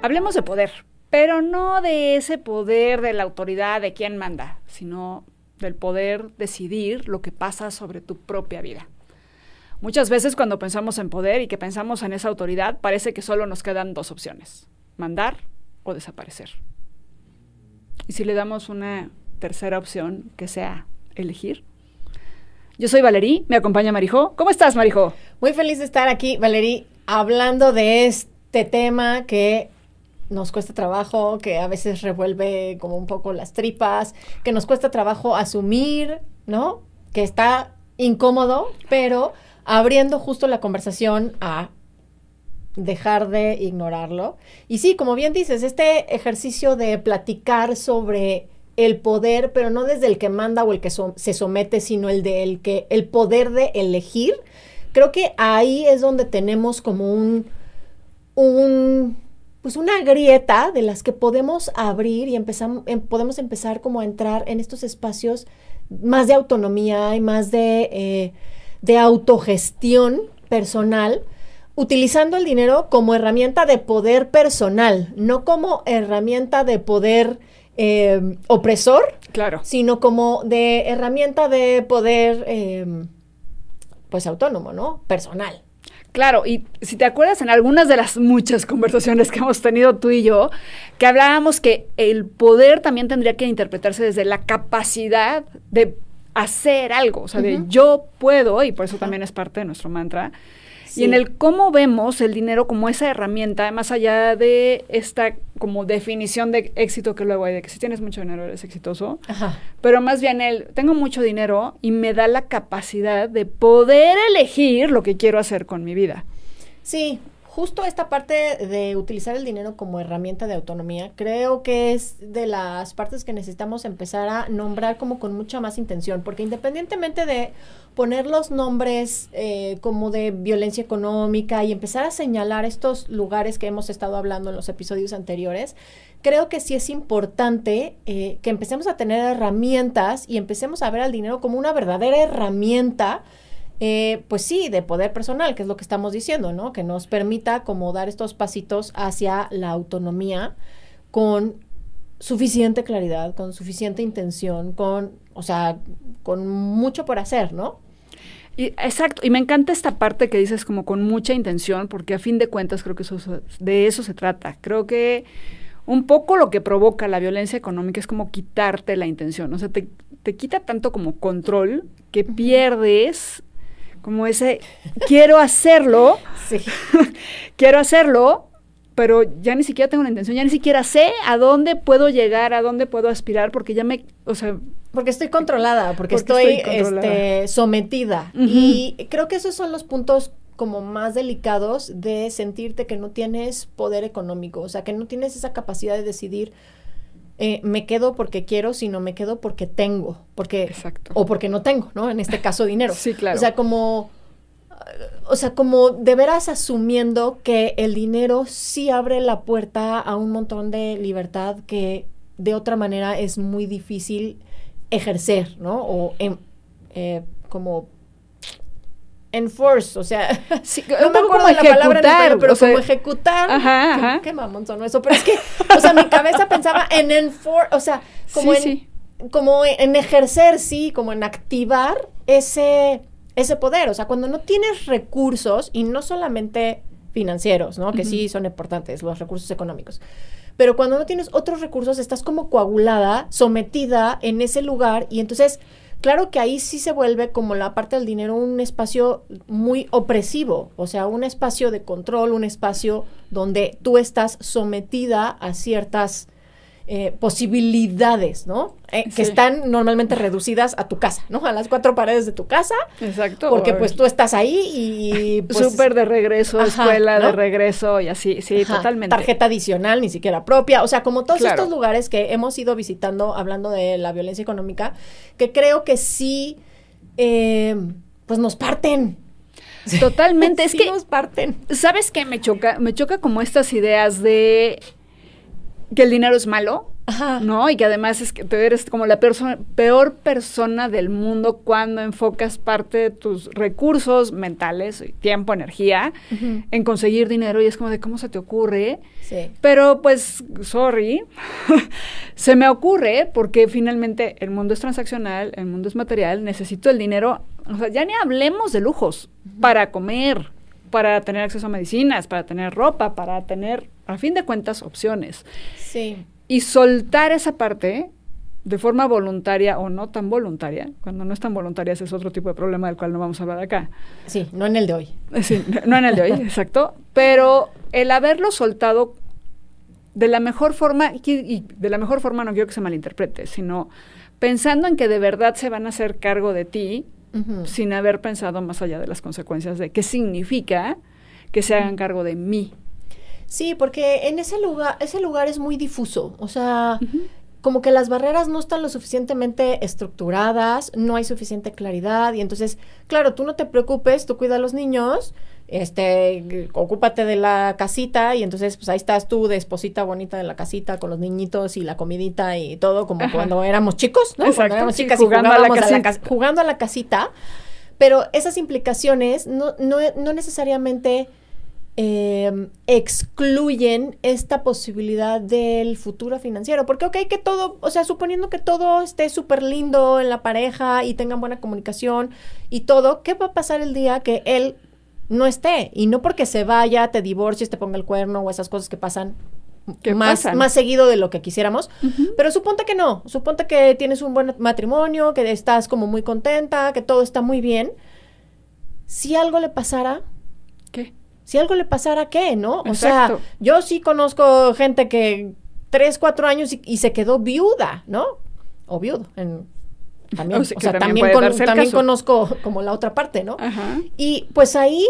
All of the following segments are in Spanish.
Hablemos de poder, pero no de ese poder de la autoridad de quién manda, sino del poder decidir lo que pasa sobre tu propia vida. Muchas veces cuando pensamos en poder y que pensamos en esa autoridad, parece que solo nos quedan dos opciones, mandar o desaparecer. Y si le damos una tercera opción, que sea elegir. Yo soy Valerí, me acompaña Marijó. ¿Cómo estás, Marijó? Muy feliz de estar aquí, Valerí, hablando de este tema que nos cuesta trabajo, que a veces revuelve como un poco las tripas, que nos cuesta trabajo asumir, ¿no? Que está incómodo, pero abriendo justo la conversación a dejar de ignorarlo. Y sí, como bien dices, este ejercicio de platicar sobre el poder, pero no desde el que manda o el que se somete, sino el poder de elegir, creo que ahí es donde tenemos como pues una grieta de las que podemos abrir y podemos empezar como a entrar en estos espacios más de autonomía y más de autogestión personal, utilizando el dinero como herramienta de poder personal, no como herramienta de poder opresor, claro, sino como de herramienta de poder pues autónomo, ¿no? Personal. Claro, y si te acuerdas en algunas de las muchas conversaciones que hemos tenido tú y yo, que hablábamos que el poder también tendría que interpretarse desde la capacidad de hacer algo, o sea, de yo puedo, y por eso también es parte de nuestro mantra, sí. Y en el cómo vemos el dinero como esa herramienta, más allá de esta como definición de éxito que luego hay, de que si tienes mucho dinero eres exitoso, Ajá. Pero más bien tengo mucho dinero y me da la capacidad de poder elegir lo que quiero hacer con mi vida. Sí, justo esta parte de utilizar el dinero como herramienta de autonomía, creo que es de las partes que necesitamos empezar a nombrar como con mucha más intención, porque independientemente de poner los nombres como de violencia económica y empezar a señalar estos lugares que hemos estado hablando en los episodios anteriores, creo que sí es importante que empecemos a tener herramientas y empecemos a ver al dinero como una verdadera herramienta, pues sí, de poder personal, que es lo que estamos diciendo, ¿no? Que nos permita como dar estos pasitos hacia la autonomía con suficiente claridad, con suficiente intención, con mucho por hacer, ¿no? Exacto, y me encanta esta parte que dices como con mucha intención, porque a fin de cuentas creo que de eso se trata. Creo que un poco lo que provoca la violencia económica es como quitarte la intención, o sea, te quita tanto como control que pierdes como ese, quiero hacerlo, sí. Quiero hacerlo, pero ya ni siquiera tengo la intención, ya ni siquiera sé a dónde puedo llegar, a dónde puedo aspirar, porque ya porque estoy controlada, porque estoy sometida. Uh-huh. Y creo que esos son los puntos como más delicados de sentirte que no tienes poder económico, o sea, que no tienes esa capacidad de decidir me quedo porque quiero, sino me quedo porque tengo, Exacto. O porque no tengo, ¿no? En este caso, dinero. Sí, claro. O sea, como de veras asumiendo que el dinero sí abre la puerta a un montón de libertad que de otra manera es muy difícil ejercer, ¿no? O como enforce, o sea, sí, no me acuerdo de la palabra en español, pero como ejecutar. Ajá. Qué mamón sonó eso, pero es que, o sea, mi cabeza pensaba en enforce, o sea, como en ejercer, sí, como en activar ese poder, o sea, cuando no tienes recursos, y no solamente financieros, ¿no? Que sí son importantes, los recursos económicos, pero cuando no tienes otros recursos, estás como coagulada, sometida en ese lugar, y entonces claro que ahí sí se vuelve como la parte del dinero un espacio muy opresivo, o sea, un espacio de control, un espacio donde tú estás sometida a ciertas posibilidades, ¿no? Que están normalmente reducidas a tu casa, ¿no? A las 4 paredes de tu casa. Exacto. Porque pues tú estás ahí y pues, súper de regreso, escuela, ¿no? De regreso y así, sí, totalmente. Tarjeta adicional, ni siquiera propia, o sea, como todos estos lugares que hemos ido visitando hablando de la violencia económica, que creo que sí, pues nos parten. Totalmente, sí, es que nos parten. ¿Sabes qué me choca? Me choca como estas ideas de que el dinero es malo Ajá. ¿no? Y que además es que tú eres como la peor persona del mundo cuando enfocas parte de tus recursos mentales, tiempo, energía, en conseguir dinero, y es como de, ¿cómo se te ocurre? Sí. Pero pues, sorry, se me ocurre porque finalmente el mundo es transaccional, el mundo es material, necesito el dinero, o sea, ya ni hablemos de lujos, para comer, para tener acceso a medicinas, para tener ropa, para tener, a fin de cuentas, opciones. Sí. Y soltar esa parte de forma voluntaria o no tan voluntaria, cuando no es tan voluntaria ese es otro tipo de problema del cual no vamos a hablar acá. Sí, no en el de hoy. Sí, no en el de hoy, exacto, pero el haberlo soltado de la mejor forma, y de la mejor forma no quiero que se malinterprete, sino pensando en que de verdad se van a hacer cargo de ti, sin haber pensado más allá de las consecuencias de qué significa que se hagan cargo de mí. Sí, porque en ese lugar es muy difuso, o sea, como que las barreras no están lo suficientemente estructuradas, no hay suficiente claridad, y entonces, claro, tú no te preocupes, tú cuida a los niños, ocúpate de la casita, y entonces pues ahí estás tú de esposita bonita de la casita con los niñitos y la comidita y todo, como cuando éramos chicos, ¿no? Exacto, Cuando éramos sí, chicas jugando y jugábamos a la jugando a la casita, pero esas implicaciones no necesariamente excluyen esta posibilidad del futuro financiero, porque ok, que todo, o sea, suponiendo que todo esté súper lindo en la pareja y tengan buena comunicación y todo, ¿qué va a pasar el día que él no esté? Y no porque se vaya, te divorcies, te ponga el cuerno o esas cosas que pasan más seguido de lo que quisiéramos, pero suponte que no, suponte que tienes un buen matrimonio, que estás como muy contenta, que todo está muy bien. Si algo le pasara, ¿qué? Si algo le pasara, ¿qué? ¿No? Exacto. O sea, yo sí conozco gente que 3, 4 años y se quedó viuda, ¿no? O viudo. También, o sea, también conozco como la otra parte, ¿no? Ajá. Y pues ahí,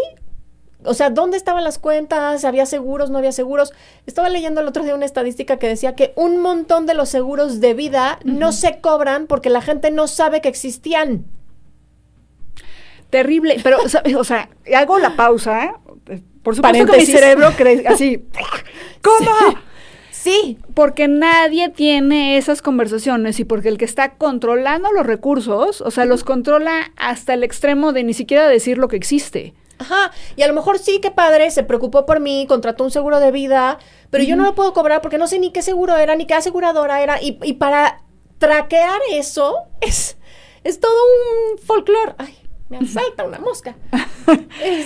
o sea, ¿dónde estaban las cuentas? ¿Había seguros? ¿No había seguros? Estaba leyendo el otro día una estadística que decía que un montón de los seguros de vida no se cobran porque la gente no sabe que existían. Terrible, pero, o sea, hago la pausa, por supuesto que mi cerebro cree así, ¿cómo? Sí. Porque nadie tiene esas conversaciones y porque el que está controlando los recursos, o sea, los controla hasta el extremo de ni siquiera decir lo que existe. Ajá, y a lo mejor sí, qué padre, se preocupó por mí, contrató un seguro de vida, pero yo no lo puedo cobrar porque no sé ni qué seguro era, ni qué aseguradora era, y para traquear eso es todo un folclore. Ay, me asalta una mosca.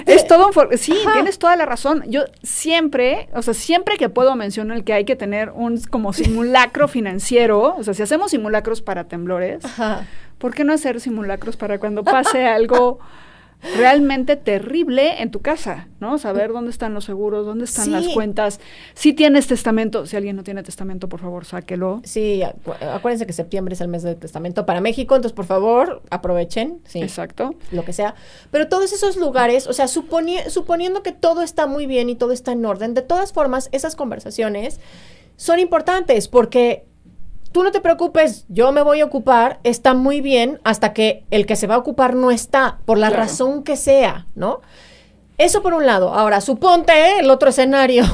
Es todo un sí, tienes toda la razón. Yo siempre, o sea, siempre que puedo menciono el que hay que tener un como simulacro financiero, o sea, si hacemos simulacros para temblores, ¿por qué no hacer simulacros para cuando pase algo realmente terrible en tu casa, ¿no? Saber dónde están los seguros, dónde están las cuentas. Si tienes testamento, si alguien no tiene testamento, por favor, sáquelo. Sí, acuérdense que septiembre es el mes del testamento para México, entonces por favor, aprovechen. Sí, exacto. Lo que sea. Pero todos esos lugares, o sea, suponiendo que todo está muy bien y todo está en orden, de todas formas, esas conversaciones son importantes porque tú no te preocupes, yo me voy a ocupar, está muy bien hasta que el que se va a ocupar no está, por la razón que sea, ¿no? Eso por un lado. Ahora, suponte el otro escenario,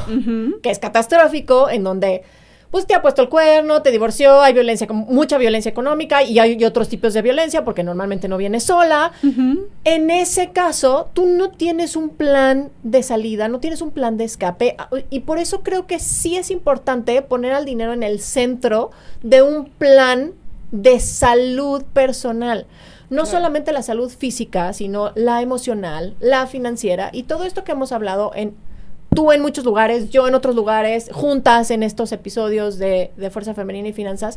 que es catastrófico, en donde pues te ha puesto el cuerno, te divorció, hay violencia, mucha violencia económica y hay otros tipos de violencia porque normalmente no viene sola. En ese caso, tú no tienes un plan de salida, no tienes un plan de escape y por eso creo que sí es importante poner al dinero en el centro de un plan de salud personal. No solamente la salud física, sino la emocional, la financiera y todo esto que hemos hablado tú en muchos lugares, yo en otros lugares, juntas en estos episodios de Fuerza Femenina y Finanzas,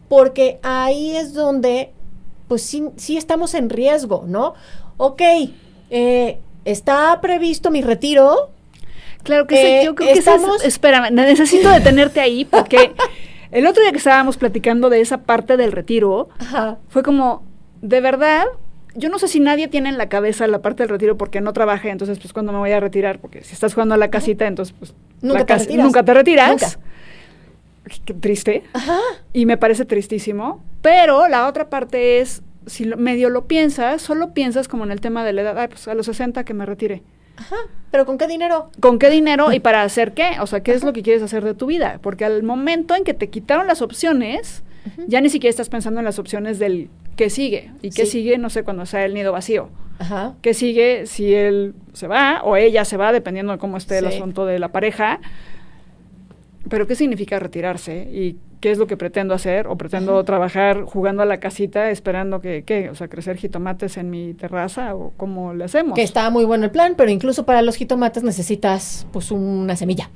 porque ahí es donde, pues sí estamos en riesgo, ¿no? Ok, está previsto mi retiro. Claro que sí, yo creo que espérame, necesito detenerte ahí porque el otro día que estábamos platicando de esa parte del retiro, fue como, de verdad, yo no sé si nadie tiene en la cabeza la parte del retiro porque no trabaje, entonces pues cuando me voy a retirar, porque si estás jugando a la casita, entonces pues nunca te retiras. Nunca. Qué triste. Y me parece tristísimo, pero la otra parte es, si medio lo piensas, solo piensas como en el tema de la edad, pues a los 60 que me retire. Ajá, pero ¿con qué dinero? ¿Con qué dinero y para hacer qué? O sea, ¿qué es lo que quieres hacer de tu vida? Porque al momento en que te quitaron las opciones, ya ni siquiera estás pensando en las opciones del qué sigue. Y qué sigue, no sé, cuando sea el nido vacío. Ajá. ¿Qué sigue si él se va o ella se va, dependiendo de cómo esté el asunto de la pareja? Pero ¿qué significa retirarse? ¿Y qué es lo que pretendo hacer? ¿O pretendo trabajar jugando a la casita esperando que, o sea, crecer jitomates en mi terraza? ¿O cómo le hacemos? Que está muy bueno el plan, pero incluso para los jitomates necesitas, pues, una semilla.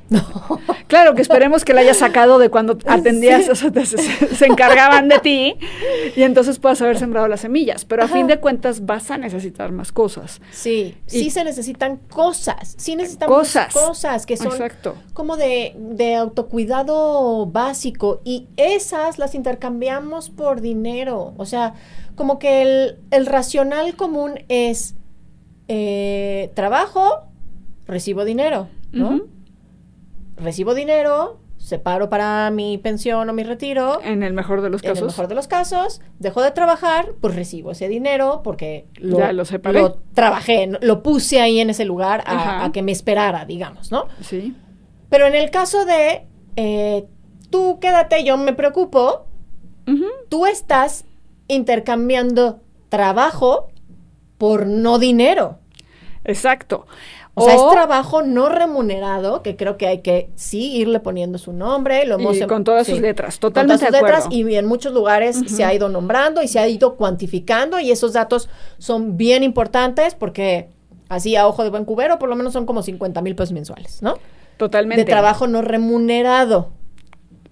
Claro, que esperemos que la hayas sacado de cuando atendías, o sea, se encargaban de ti y entonces puedas haber sembrado las semillas. Pero a fin de cuentas vas a necesitar más cosas. Sí, sí se necesitan cosas. Sí necesitamos cosas que son como de autocuidado básico. Y esas las intercambiamos por dinero. O sea, como que el racional común es trabajo, recibo dinero, ¿no? Recibo dinero, separo para mi pensión o mi retiro. En el mejor de los casos. En el mejor de los casos, dejo de trabajar, pues recibo ese dinero porque lo separé. Lo trabajé, lo puse ahí en ese lugar a que me esperara, digamos, ¿no? Sí. Pero en el caso de tú quédate, yo me preocupo, tú estás intercambiando trabajo por no dinero. Exacto. O sea, es trabajo no remunerado, que creo que hay que irle poniendo su nombre. Y con todas sus letras, totalmente de acuerdo. Y en muchos lugares se ha ido nombrando y se ha ido cuantificando, y esos datos son bien importantes porque así a ojo de buen cubero, por lo menos son como 50,000 pesos mensuales, ¿no? Totalmente. De trabajo no remunerado.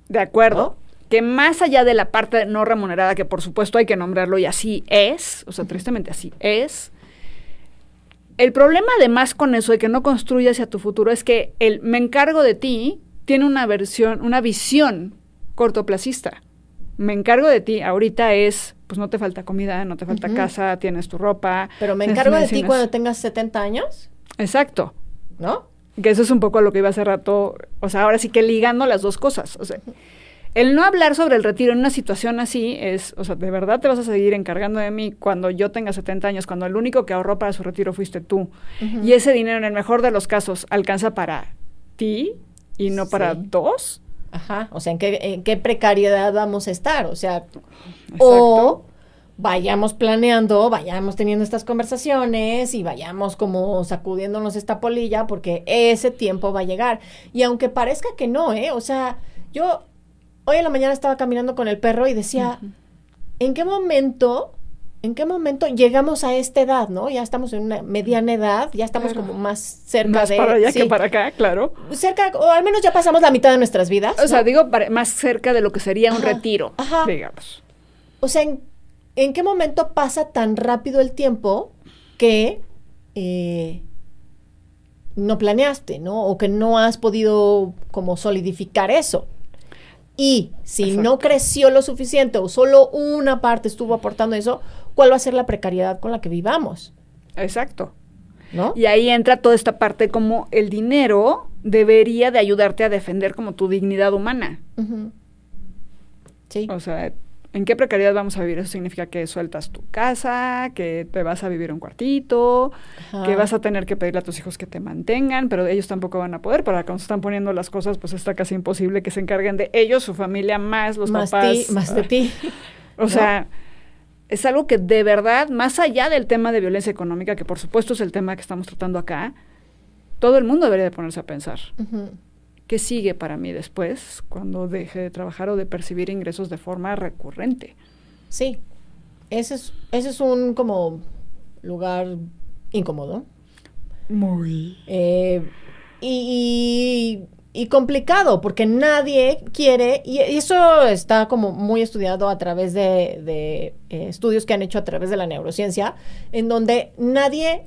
De acuerdo. ¿No? Que más allá de la parte no remunerada, que por supuesto hay que nombrarlo y así es, o sea, tristemente así es. El problema además con eso de que no construye hacia tu futuro es que el me encargo de ti tiene una visión cortoplacista. Me encargo de ti ahorita es, pues no te falta comida, no te falta casa, tienes tu ropa. Pero me encargo de ti cuando tengas 70 años. Exacto. ¿No? Que eso es un poco lo que iba hace rato, o sea, ahora sí que ligando las dos cosas. O sea, el no hablar sobre el retiro en una situación así es, o sea, ¿de verdad te vas a seguir encargando de mí cuando yo tenga 70 años, cuando el único que ahorró para su retiro fuiste tú? Y ese dinero, en el mejor de los casos, alcanza para ti y no para dos. Ajá, o sea, ¿en qué precariedad vamos a estar? O sea, o vayamos planeando, vayamos teniendo estas conversaciones y vayamos como sacudiéndonos esta polilla porque ese tiempo va a llegar. Y aunque parezca que no, o sea, yo hoy en la mañana estaba caminando con el perro y decía, ¿en qué momento llegamos a esta edad, no? Ya estamos en una mediana edad, ya estamos como más cerca más para allá que para acá, claro. Cerca, o al menos ya pasamos la mitad de nuestras vidas. O sea, digo, más cerca de lo que sería un retiro, digamos. O sea, ¿en qué momento pasa tan rápido el tiempo que no planeaste, ¿no? O que no has podido como solidificar eso. Y si no creció lo suficiente o solo una parte estuvo aportando eso, ¿cuál va a ser la precariedad con la que vivamos? Exacto. ¿No? Y ahí entra toda esta parte como el dinero debería de ayudarte a defender como tu dignidad humana. Sí. O sea, ¿en qué precariedad vamos a vivir? Eso significa que sueltas tu casa, que te vas a vivir un cuartito, que vas a tener que pedirle a tus hijos que te mantengan, pero ellos tampoco van a poder, para cuando se están poniendo las cosas, pues está casi imposible que se encarguen de ellos, su familia, más los papás. Más de ti. O sea, es algo que de verdad, más allá del tema de violencia económica, que por supuesto es el tema que estamos tratando acá, todo el mundo debería de ponerse a pensar. ¿Qué sigue para mí después cuando deje de trabajar o de percibir ingresos de forma recurrente? Sí, ese es un como lugar incómodo. Muy. Y complicado, porque nadie quiere, y eso está como muy estudiado a través de estudios que han hecho a través de la neurociencia, en donde nadie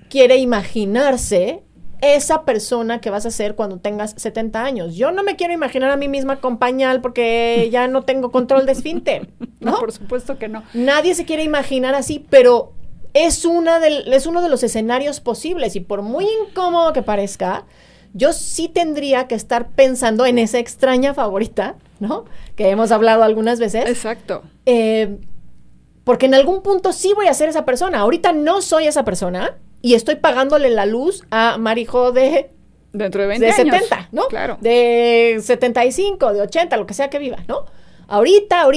quiere imaginarse esa persona que vas a ser cuando tengas 70 años. Yo no me quiero imaginar a mí misma con pañal porque ya no tengo control de esfínter, ¿no? No, por supuesto que no. Nadie se quiere imaginar así, pero es uno de los escenarios posibles, y por muy incómodo que parezca, yo sí tendría que estar pensando en esa extraña favorita, ¿no? Que hemos hablado algunas veces. Exacto. Porque en algún punto sí voy a ser esa persona. Ahorita no soy esa persona y estoy pagándole la luz a Marijo de... Dentro de 20 de años. 70, ¿no? Claro. De 75, de 80, lo que sea que viva, ¿no? Ahorita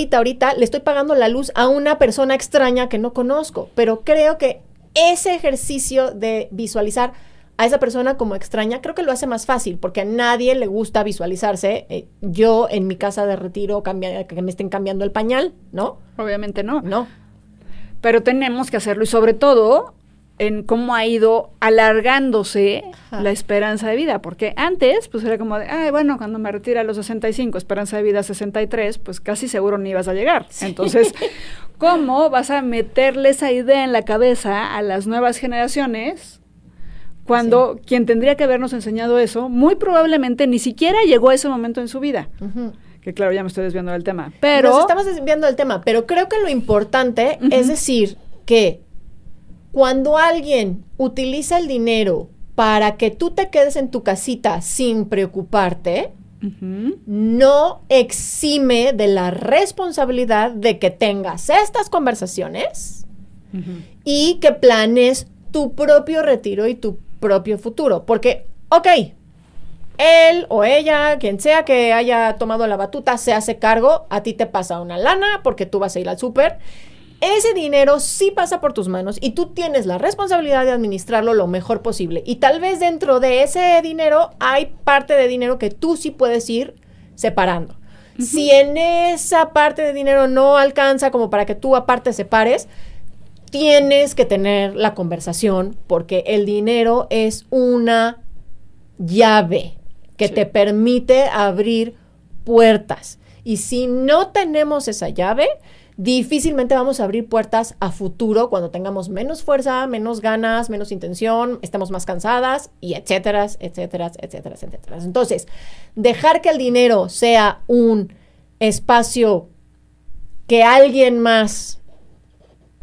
le estoy pagando la luz a una persona extraña que no conozco, pero creo que ese ejercicio de visualizar a esa persona como extraña, creo que lo hace más fácil, porque a nadie le gusta visualizarse. Yo en mi casa de retiro que me estén cambiando el pañal, ¿no? Obviamente no. No. Pero tenemos que hacerlo y sobre todo en cómo ha ido alargándose la esperanza de vida, porque antes pues era como de, ay, bueno, cuando me retire a los 65, esperanza de vida 63, pues casi seguro ni ibas a llegar. Sí. Entonces, ¿cómo vas a meterle esa idea en la cabeza a las nuevas generaciones cuando quien tendría que habernos enseñado eso, muy probablemente ni siquiera llegó a ese momento en su vida? Que claro, ya me estoy desviando del tema, pero... Nos estamos desviando del tema, pero creo que lo importante es decir que cuando alguien utiliza el dinero para que tú te quedes en tu casita sin preocuparte, no exime de la responsabilidad de que tengas estas conversaciones y que planes tu propio retiro y tu propio futuro. Porque, ok, él o ella, quien sea que haya tomado la batuta, se hace cargo, a ti te pasa una lana porque tú vas a ir al súper. Ese dinero sí pasa por tus manos y tú tienes la responsabilidad de administrarlo lo mejor posible. Y tal vez dentro de ese dinero hay parte de dinero que tú sí puedes ir separando. Si en esa parte de dinero no alcanza como para que tú aparte separes, tienes que tener la conversación porque el dinero es una llave que te permite abrir puertas. Y si no tenemos esa llave, difícilmente vamos a abrir puertas a futuro cuando tengamos menos fuerza, menos ganas, menos intención, estamos más cansadas y etcétera, etcétera, etcétera, etcétera. Entonces, dejar que el dinero sea un espacio que alguien más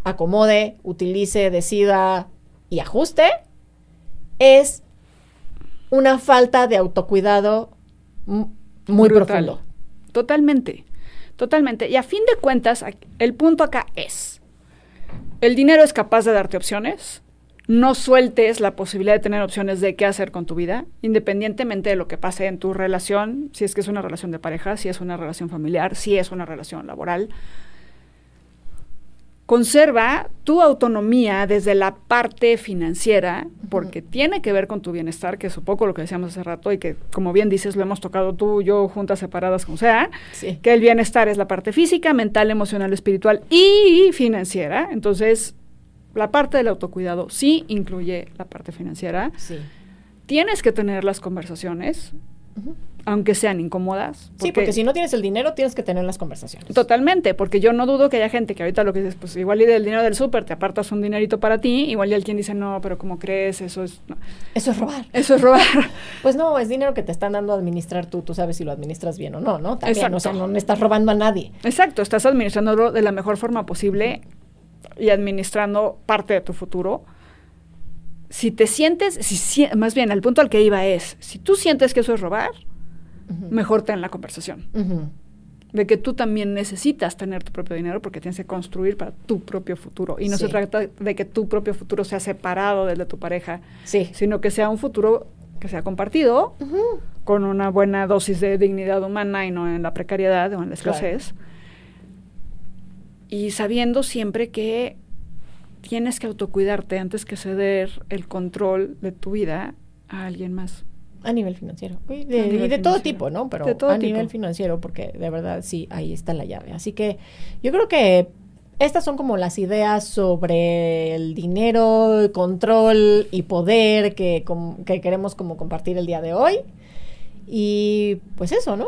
acomode, utilice, decida y ajuste es una falta de autocuidado muy profundo. Totalmente. Totalmente. Y a fin de cuentas, el punto acá es, el dinero es capaz de darte opciones, no sueltes la posibilidad de tener opciones de qué hacer con tu vida, independientemente de lo que pase en tu relación, si es que es una relación de pareja, si es una relación familiar, si es una relación laboral. Conserva tu autonomía desde la parte financiera, porque tiene que ver con tu bienestar, que es un poco lo que decíamos hace rato y que, como bien dices, lo hemos tocado tú y yo juntas, separadas, como sea, que el bienestar es la parte física, mental, emocional, espiritual y financiera. Entonces, la parte del autocuidado sí incluye la parte financiera. Sí. Tienes que tener las conversaciones, aunque sean incómodas. Sí, porque si no tienes el dinero, tienes que tener las conversaciones. Totalmente, porque yo no dudo que haya gente que ahorita lo que dices, pues igual y del dinero del súper te apartas un dinerito para ti, igual y alguien dice, no, pero ¿cómo crees? Eso es... No. Eso es robar. Eso es robar. Pues no, es dinero que te están dando a administrar tú sabes si lo administras bien o no, ¿no? También, exacto. O sea, no estás robando a nadie. Exacto, estás administrándolo de la mejor forma posible y administrando parte de tu futuro. Si te sientes, más bien, el punto al que iba es, si tú sientes que eso es robar, mejor ten la conversación. De que tú también necesitas tener tu propio dinero porque tienes que construir para tu propio futuro. Y no se trata de que tu propio futuro sea separado del de tu pareja, sino que sea un futuro que sea compartido, con una buena dosis de dignidad humana y no en la precariedad o en la escasez. Claro. Y sabiendo siempre que tienes que autocuidarte antes que ceder el control de tu vida a alguien más. A nivel financiero. Y de todo tipo, ¿no? Pero a nivel financiero, porque de verdad sí, ahí está la llave. Así que yo creo que estas son como las ideas sobre el dinero, control y poder que queremos como compartir el día de hoy. Y pues eso, ¿no?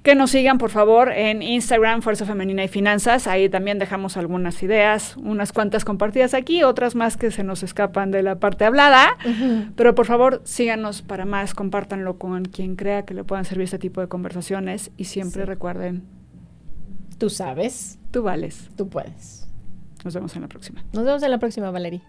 Que nos sigan, por favor, en Instagram, Fuerza Femenina y Finanzas. Ahí también dejamos algunas ideas, unas cuantas compartidas aquí, otras más que se nos escapan de la parte hablada. Pero, por favor, síganos para más, compártanlo con quien crea que le puedan servir este tipo de conversaciones. Y siempre recuerden, tú sabes. Tú vales. Tú puedes. Nos vemos en la próxima. Nos vemos en la próxima, Valerie.